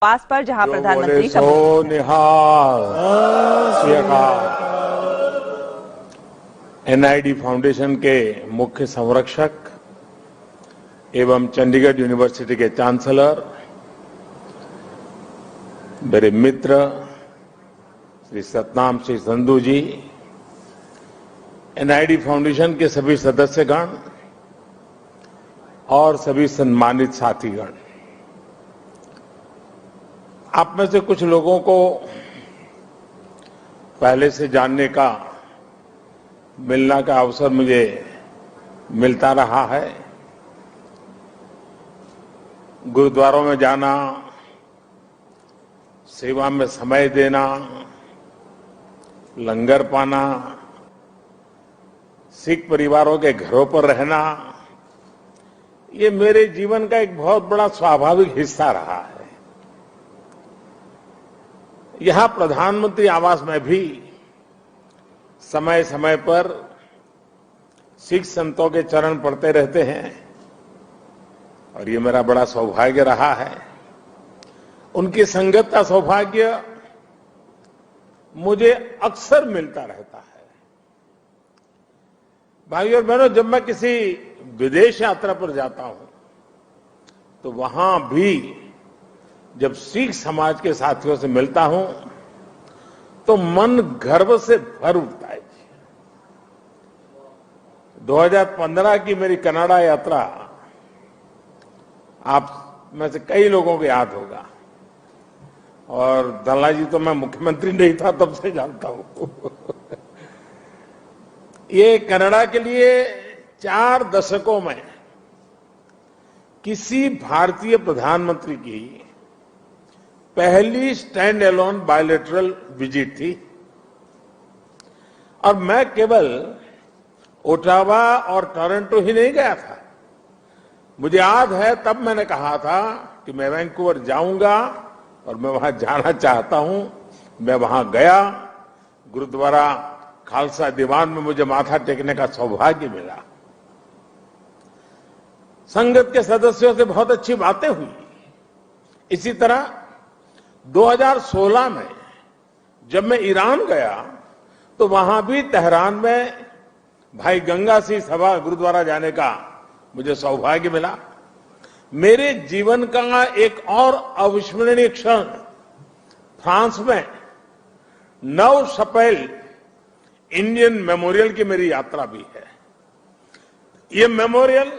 पास पर जहां जो प्रधानमंत्री बोले सो निहाल एनआईडी फाउंडेशन के मुख्य संरक्षक एवं चंडीगढ़ यूनिवर्सिटी के चांसलर, मेरे मित्र श्री सतनाम सिंह संधू जी, एनआईडी फाउंडेशन के सभी सदस्यगण और सभी सम्मानित साथीगण, आप में से कुछ लोगों को पहले से जानने का, मिलने का अवसर मुझे मिलता रहा है। गुरुद्वारों में जाना, सेवा में समय देना, लंगर पाना, सिख परिवारों के घरों पर रहना, ये मेरे जीवन का एक बहुत बड़ा स्वाभाविक हिस्सा रहा है। यहां प्रधानमंत्री आवास में भी समय समय पर सिख संतों के चरण पड़ते रहते हैं और ये मेरा बड़ा सौभाग्य रहा है। उनकी संगत का सौभाग्य मुझे अक्सर मिलता रहता है। भाइयों और बहनों, जब मैं किसी विदेश यात्रा पर जाता हूं तो वहां भी जब सिख समाज के साथियों से मिलता हूं तो मन गर्व से भर उठता है। 2015 की मेरी कनाडा यात्रा आप में से कई लोगों को याद होगा और दल्ला जी तो मैं मुख्यमंत्री नहीं था तब से जानता हूं। ये कनाडा के लिए 4 दशकों में किसी भारतीय प्रधानमंत्री की पहली स्टैंड एलोन बायलैटरल विजिट थी और मैं केवल ओटावा और टोरंटो ही नहीं गया था। मुझे याद है तब मैंने कहा था कि मैं वैंकूवर जाऊंगा और मैं वहां जाना चाहता हूं। मैं वहां गया, गुरुद्वारा खालसा दीवान में मुझे माथा टेकने का सौभाग्य मिला। संगत के सदस्यों से बहुत अच्छी बातें हुई। इसी तरह 2016 में जब मैं ईरान गया तो वहां भी तेहरान में भाई गंगा सिंह सभा गुरुद्वारा जाने का मुझे सौभाग्य मिला। मेरे जीवन का एक और अविस्मरणीय क्षण फ्रांस में 9 अप्रैल इंडियन मेमोरियल की मेरी यात्रा भी है। ये मेमोरियल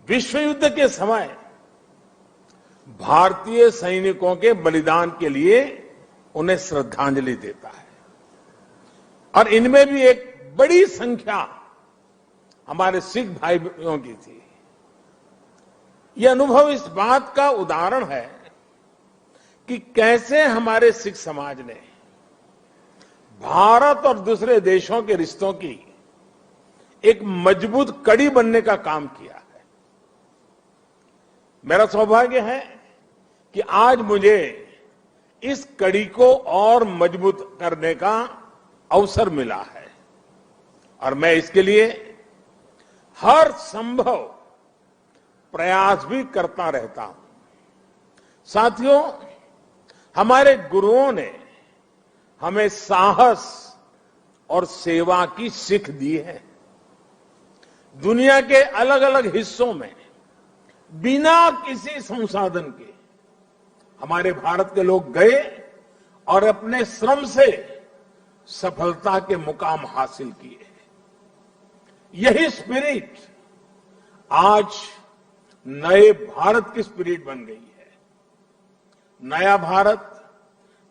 विश्व युद्ध के समय भारतीय सैनिकों के बलिदान के लिए उन्हें श्रद्धांजलि देता है और इनमें भी एक बड़ी संख्या हमारे सिख भाइयों की थी। यह अनुभव इस बात का उदाहरण है कि कैसे हमारे सिख समाज ने भारत और दूसरे देशों के रिश्तों की एक मजबूत कड़ी बनने का काम किया है। मेरा सौभाग्य है कि आज मुझे इस कड़ी को और मजबूत करने का अवसर मिला है और मैं इसके लिए हर संभव प्रयास भी करता रहता हूं। साथियों, हमारे गुरुओं ने हमें साहस और सेवा की सीख दी है। दुनिया के अलग अलग हिस्सों में बिना किसी संसाधन के हमारे भारत के लोग गए और अपने श्रम से सफलता के मुकाम हासिल किए। यही स्पिरिट आज नए भारत की स्पिरिट बन गई है। नया भारत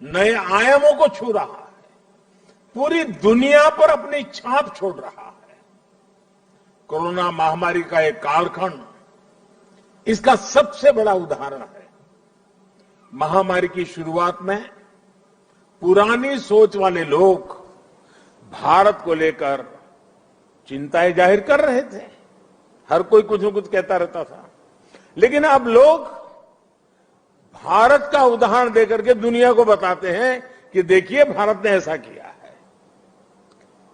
नए आयामों को छू रहा है, पूरी दुनिया पर अपनी छाप छोड़ रहा है। कोरोना महामारी का एक कालखंड इसका सबसे बड़ा उदाहरण है। महामारी की शुरुआत में पुरानी सोच वाले लोग भारत को लेकर चिंताएं जाहिर कर रहे थे। हर कोई कुछ न कुछ कहता रहता था, लेकिन अब लोग भारत का उदाहरण देकर के दुनिया को बताते हैं कि देखिए भारत ने ऐसा किया है।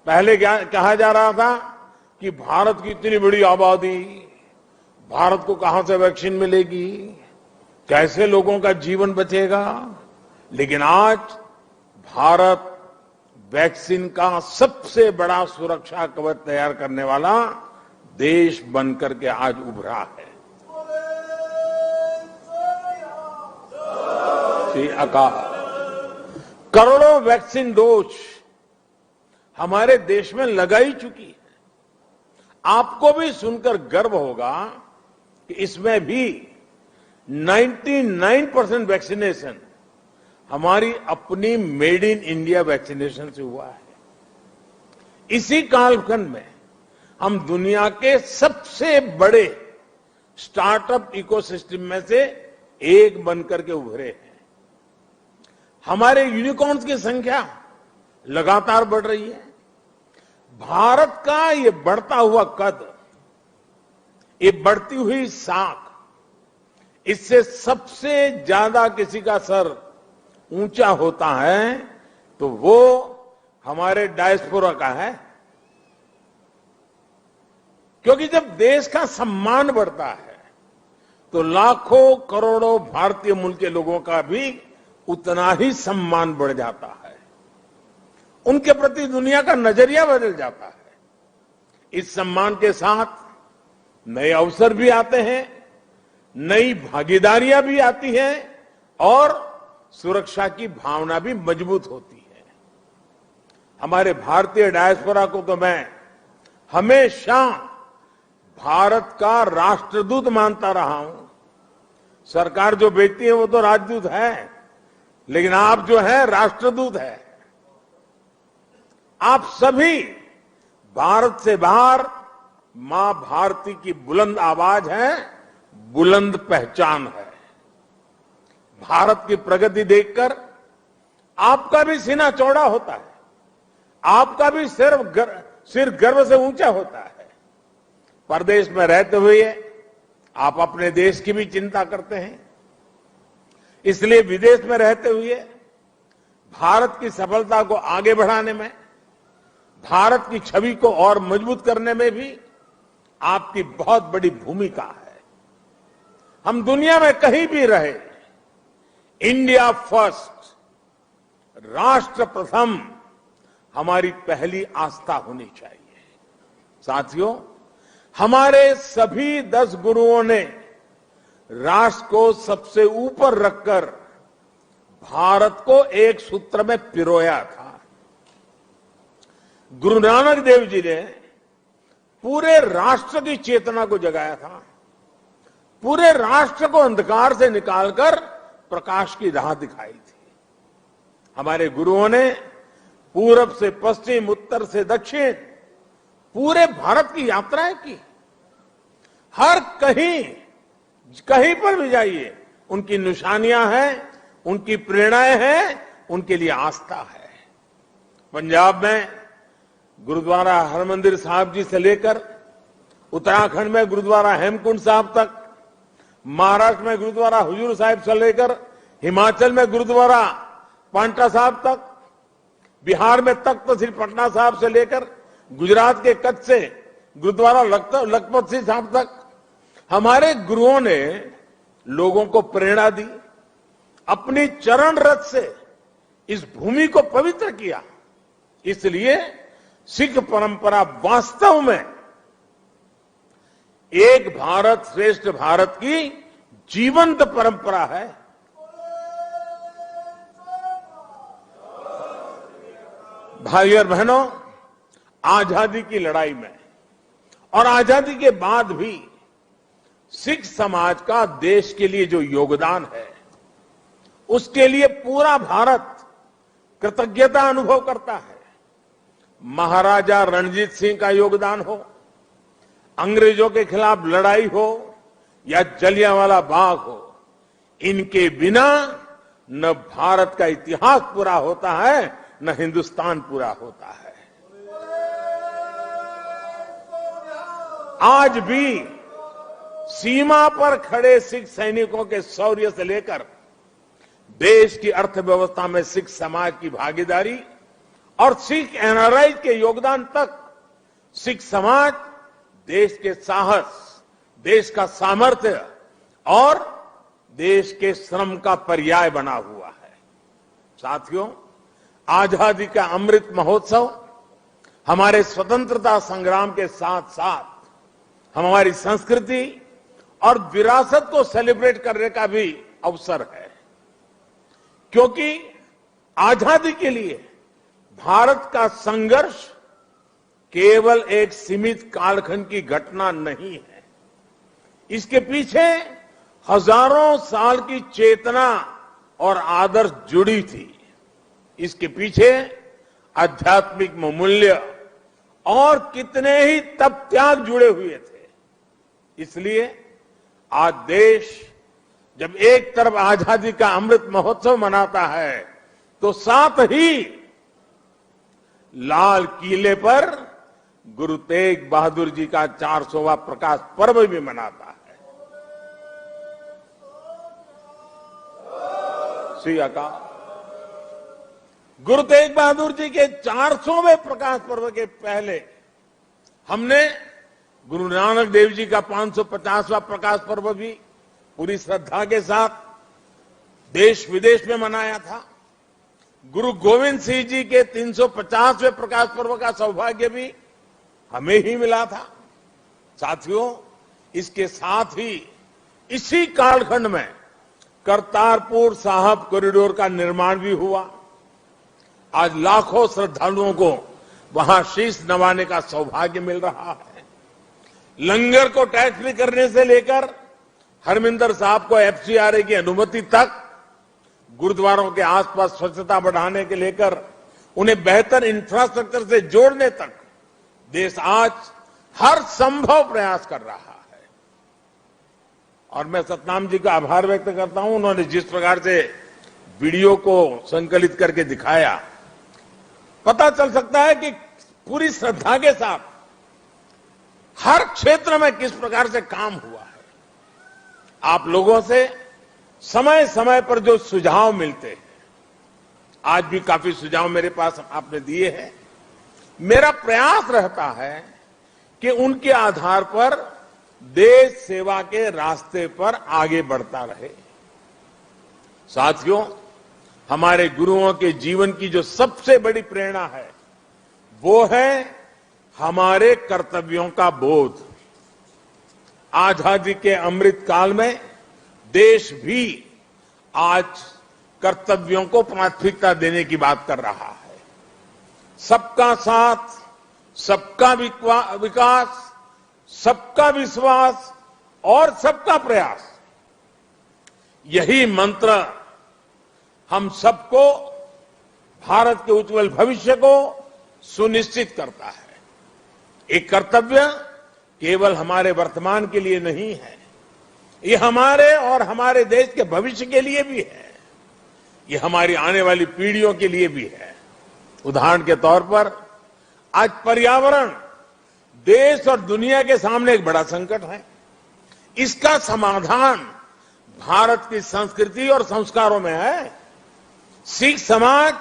पहले क्या कहा जा रहा था कि भारत की इतनी बड़ी आबादी, भारत को कहां से वैक्सीन मिलेगी, कैसे लोगों का जीवन बचेगा, लेकिन आज भारत वैक्सीन का सबसे बड़ा सुरक्षा कवच तैयार करने वाला देश बनकर के आज उभरा है। श्री अकाल करोड़ों वैक्सीन डोज हमारे देश में लगाई चुकी है। आपको भी सुनकर गर्व होगा कि इसमें भी 99% वैक्सीनेशन हमारी अपनी मेड इन इंडिया वैक्सीनेशन से हुआ है। इसी कालखंड में हम दुनिया के सबसे बड़े स्टार्टअप इकोसिस्टम में से एक बनकर के उभरे हैं। हमारे यूनिकॉर्न्स की संख्या लगातार बढ़ रही है। भारत का ये बढ़ता हुआ कद, ये बढ़ती हुई साख, इससे सबसे ज्यादा किसी का सर ऊंचा होता है तो वो हमारे डायस्पोरा का है। क्योंकि जब देश का सम्मान बढ़ता है तो लाखों करोड़ों भारतीय मूल के लोगों का भी उतना ही सम्मान बढ़ जाता है। उनके प्रति दुनिया का नजरिया बदल जाता है। इस सम्मान के साथ नए अवसर भी आते हैं, नई भागीदारियां भी आती हैं और सुरक्षा की भावना भी मजबूत होती है। हमारे भारतीय डायस्पोरा को तो मैं हमेशा भारत का राष्ट्रदूत मानता रहा हूं। सरकार जो भेजती है वो तो राजदूत है, लेकिन आप जो है राष्ट्रदूत है। आप सभी भारत से बाहर मां भारती की बुलंद आवाज है, बुलंद पहचान है। भारत की प्रगति देखकर आपका भी सीना चौड़ा होता है, आपका भी सिर गर्व से ऊंचा होता है। परदेश में रहते हुए आप अपने देश की भी चिंता करते हैं, इसलिए विदेश में रहते हुए भारत की सफलता को आगे बढ़ाने में, भारत की छवि को और मजबूत करने में भी आपकी बहुत बड़ी भूमिका है। हम दुनिया में कहीं भी रहे, इंडिया फर्स्ट, राष्ट्र प्रथम हमारी पहली आस्था होनी चाहिए। साथियों, हमारे सभी 10 गुरुओं ने राष्ट्र को सबसे ऊपर रखकर भारत को एक सूत्र में पिरोया था। गुरु नानक देव जी ने पूरे राष्ट्र की चेतना को जगाया था, पूरे राष्ट्र को अंधकार से निकालकर प्रकाश की राह दिखाई थी। हमारे गुरुओं ने पूरब से पश्चिम, उत्तर से दक्षिण पूरे भारत की यात्राएं की। हर कहीं पर भी जाइए उनकी निशानियां हैं, उनकी प्रेरणाएं हैं, उनके लिए आस्था है। पंजाब में गुरुद्वारा हरमंदिर साहिब जी से लेकर उत्तराखंड में गुरुद्वारा हेमकुंड साहिब तक, महाराष्ट्र में गुरुद्वारा हुजूर साहिब से लेकर हिमाचल में गुरुद्वारा पांटा साहिब तक, बिहार में तख्त श्री पटना साहिब से लेकर गुजरात के कच्छ से गुरुद्वारा लखपत सिंह साहिब तक हमारे गुरुओं ने लोगों को प्रेरणा दी, अपनी चरण रथ से इस भूमि को पवित्र किया। इसलिए सिख परंपरा वास्तव में एक भारत श्रेष्ठ भारत की जीवंत परंपरा है। भाई और बहनों, आजादी की लड़ाई में और आजादी के बाद भी सिख समाज का देश के लिए जो योगदान है, उसके लिए पूरा भारत कृतज्ञता अनुभव करता है। महाराजा रणजीत सिंह का योगदान हो, अंग्रेजों के खिलाफ लड़ाई हो या जलियांवाला बाग हो, इनके बिना न भारत का इतिहास पूरा होता है, न हिंदुस्तान पूरा होता है। आज भी सीमा पर खड़े सिख सैनिकों के शौर्य से लेकर देश की अर्थव्यवस्था में सिख समाज की भागीदारी और सिख एनआरआई के योगदान तक, सिख समाज देश के साहस, देश का सामर्थ्य और देश के श्रम का पर्याय बना हुआ है। साथियों, आजादी का अमृत महोत्सव हमारे स्वतंत्रता संग्राम के साथ साथ हमारी संस्कृति और विरासत को सेलिब्रेट करने का भी अवसर है, क्योंकि आजादी के लिए भारत का संघर्ष केवल एक सीमित कालखंड की घटना नहीं है। इसके पीछे हजारों साल की चेतना और आदर्श जुड़ी थी। इसके पीछे आध्यात्मिक मूल्य और कितने ही तप त्याग जुड़े हुए थे। इसलिए आज देश जब एक तरफ आजादी का अमृत महोत्सव मनाता है, तो साथ ही लाल किले पर गुरु तेग बहादुर जी का 400वां प्रकाश पर्व भी मनाता है। श्री अकाल। गुरु तेग बहादुर जी के 400वें प्रकाश पर्व के पहले हमने गुरु नानक देव जी का 550वां प्रकाश पर्व भी पूरी श्रद्धा के साथ देश विदेश में मनाया था। गुरु गोविंद सिंह जी के 350वें प्रकाश पर्व का सौभाग्य भी हमें ही मिला था। साथियों, इसके साथ ही इसी कालखंड में करतारपुर साहिब कॉरिडोर का निर्माण भी हुआ। आज लाखों श्रद्धालुओं को वहां शीश नवाने का सौभाग्य मिल रहा है। लंगर को टैक्स फ्री करने से लेकर हरमिंदर साहब को एफसीआरए की अनुमति तक, गुरुद्वारों के आसपास स्वच्छता बढ़ाने के लेकर उन्हें बेहतर इंफ्रास्ट्रक्चर से जोड़ने तक देश आज हर संभव प्रयास कर रहा है। और मैं सतनाम जी का आभार व्यक्त करता हूं। उन्होंने जिस प्रकार से वीडियो को संकलित करके दिखाया, पता चल सकता है कि पूरी श्रद्धा के साथ हर क्षेत्र में किस प्रकार से काम हुआ है। आप लोगों से समय समय पर जो सुझाव मिलते हैं, आज भी काफी सुझाव मेरे पास आपने दिए हैं। मेरा प्रयास रहता है कि उनके आधार पर देश सेवा के रास्ते पर आगे बढ़ता रहे। साथियों, हमारे गुरुओं के जीवन की जो सबसे बड़ी प्रेरणा है, वो है हमारे कर्तव्यों का बोध। आजादी के अमृत काल में देश भी आज कर्तव्यों को प्राथमिकता देने की बात कर रहा है। सबका साथ, सबका विकास, सबका विश्वास और सबका प्रयास, यही मंत्र हम सबको भारत के उज्जवल भविष्य को सुनिश्चित करता है। एक कर्तव्य केवल हमारे वर्तमान के लिए नहीं है, ये हमारे और हमारे देश के भविष्य के लिए भी है। ये हमारी आने वाली पीढ़ियों के लिए भी है। उदाहरण के तौर पर आज पर्यावरण देश और दुनिया के सामने एक बड़ा संकट है। इसका समाधान भारत की संस्कृति और संस्कारों में है। सिख समाज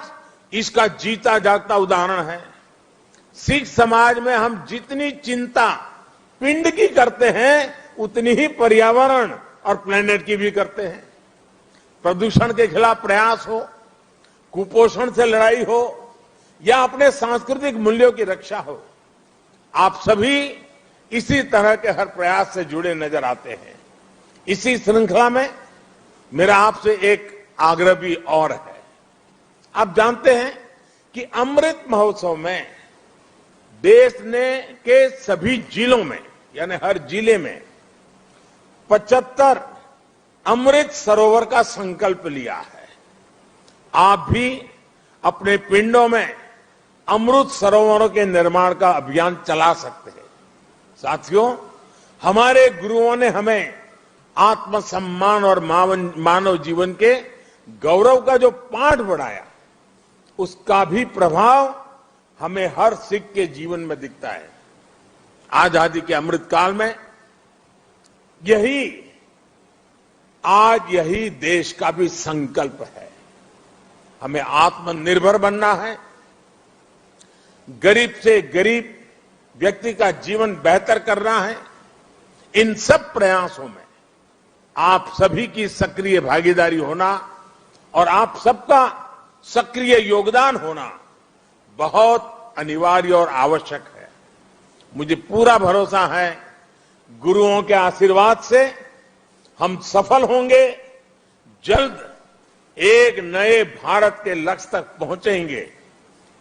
इसका जीता जागता उदाहरण है। सिख समाज में हम जितनी चिंता पिंड की करते हैं, उतनी ही पर्यावरण और प्लेनेट की भी करते हैं। प्रदूषण के खिलाफ प्रयास हो, कुपोषण से लड़ाई हो, या अपने सांस्कृतिक मूल्यों की रक्षा हो, आप सभी इसी तरह के हर प्रयास से जुड़े नजर आते हैं। इसी श्रृंखला में मेरा आपसे एक आग्रह भी और है। आप जानते हैं कि अमृत महोत्सव में देश ने के सभी जिलों में, यानी हर जिले में 75 अमृत सरोवर का संकल्प लिया है। आप भी अपने पिंडों में अमृत सरोवरों के निर्माण का अभियान चला सकते हैं। साथियों, हमारे गुरुओं ने हमें आत्मसम्मान और मानव जीवन के गौरव का जो पाठ पढ़ाया, उसका भी प्रभाव हमें हर सिख के जीवन में दिखता है। आजादी के अमृत काल में यही देश का भी संकल्प है। हमें आत्मनिर्भर बनना है। गरीब से गरीब व्यक्ति का जीवन बेहतर करना है। इन सब प्रयासों में आप सभी की सक्रिय भागीदारी होना और आप सबका सक्रिय योगदान होना बहुत अनिवार्य और आवश्यक है। मुझे पूरा भरोसा है गुरुओं के आशीर्वाद से हम सफल होंगे, जल्द एक नए भारत के लक्ष्य तक पहुंचेंगे।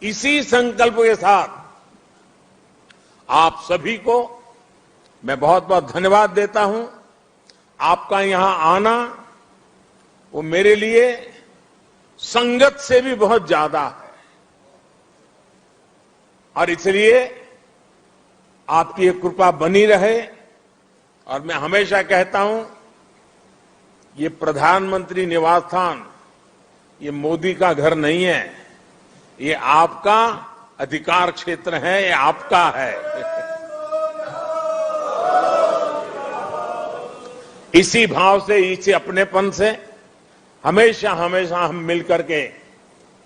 इसी संकल्प के साथ आप सभी को मैं बहुत बहुत धन्यवाद देता हूं। आपका यहां आना वो मेरे लिए संगत से भी बहुत ज्यादा है और इसलिए आपकी ये कृपा बनी रहे। और मैं हमेशा कहता हूं ये प्रधानमंत्री निवास स्थान ये मोदी का घर नहीं है, ये आपका अधिकार क्षेत्र है, ये आपका है। इसी भाव से, इसी अपनेपन से हमेशा हमेशा हम मिलकर के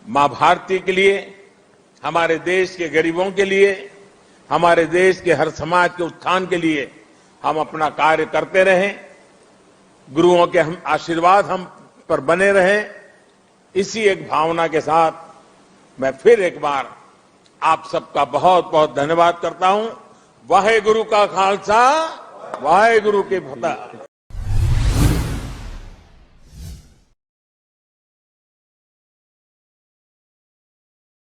मां भारती के लिए, हमारे देश के गरीबों के लिए, हमारे देश के हर समाज के उत्थान के लिए हम अपना कार्य करते रहें। गुरुओं के हम आशीर्वाद हम पर बने रहें। इसी एक भावना के साथ मैं फिर एक बार आप सबका बहुत बहुत धन्यवाद करता हूं। वाहे गुरु का खालसा, वाहे गुरु की फतेह।